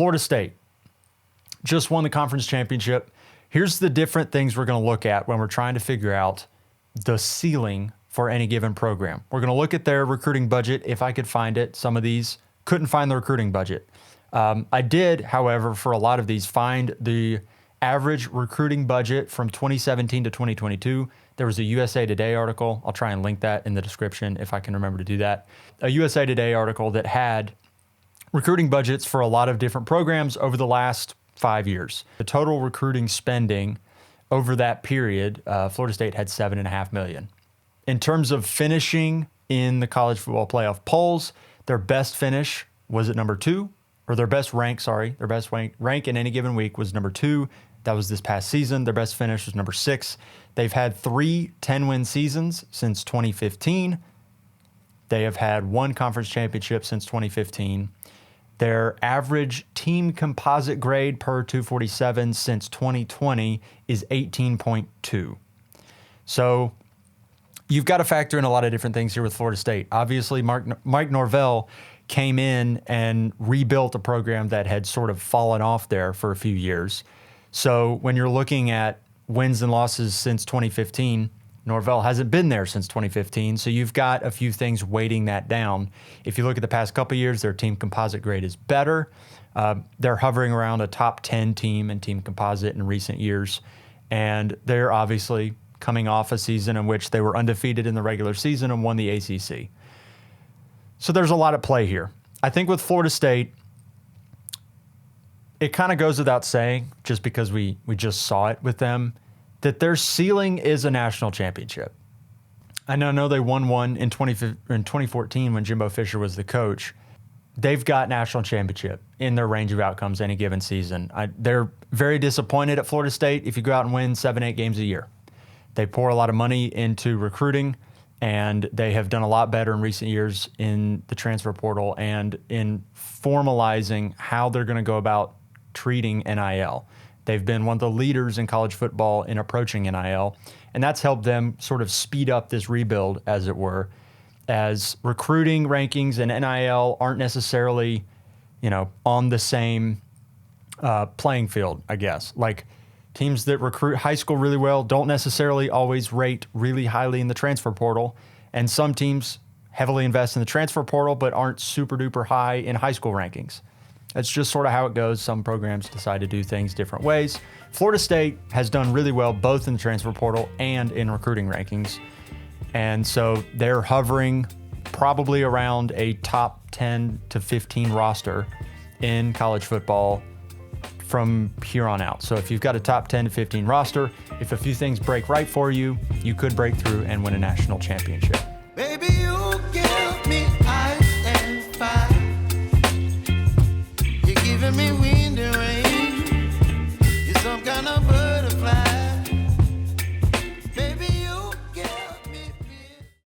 Florida State just won the conference championship. Here's the different things we're going to look at when we're trying to figure out the ceiling for any given program. We're going to look at their recruiting budget, if I could find it. Some of these couldn't find the recruiting budget. I did, however, for a lot of these, find the average recruiting budget from 2017 to 2022. There was a USA Today article. I'll try and link that in the description if I can remember to do that. A USA Today article that had recruiting budgets for a lot of different programs over the last 5 years. The total recruiting spending over that period, Florida State had $7.5 million. In terms of finishing in the college football playoff polls, their best finish was at number 2, or their best rank in any given week was number 2. That was this past season. Their best finish was number 6. They've had 3 10-win seasons since 2015. They have had 1 conference championship since 2015. Their average team composite grade per 247 since 2020 is 18.2. So you've got to factor in a lot of different things here with Florida State. Obviously, Mike Norvell came in and rebuilt a program that had sort of fallen off there for a few years. So when you're looking at wins and losses since 2015, Norvell hasn't been there since 2015, so you've got a few things weighting that down. If you look at the past couple of years, their team composite grade is better. They're hovering around a top 10 team in team composite in recent years, and they're obviously coming off a season in which they were undefeated in the regular season and won the ACC. So there's a lot at play here. I think with Florida State, it kind of goes without saying, just because we just saw it with them, that their ceiling is a national championship. I know they won one in 2014 when Jimbo Fisher was the coach. They've got national championship in their range of outcomes any given season. They're very disappointed at Florida State if you go out and win 7-8 games a year. They pour a lot of money into recruiting, and they have done a lot better in recent years in the transfer portal and in formalizing how they're going to go about treating NIL. They've been one of the leaders in college football in approaching NIL, and that's helped them sort of speed up this rebuild, as it were, as recruiting rankings and NIL aren't necessarily, on the same playing field, I guess. Like, teams that recruit high school really well don't necessarily always rate really highly in the transfer portal, and some teams heavily invest in the transfer portal but aren't super duper high in high school rankings. That's just sort of how it goes. Some programs decide to do things different ways. Florida State has done really well both in the transfer portal and in recruiting rankings. And so they're hovering probably around a top 10 to 15 roster in college football from here on out. So if you've got a top 10 to 15 roster, if a few things break right for you, you could break through and win a national championship. Baby, you give me ice and fire. You're giving me wind and rain. You're some kind of bird.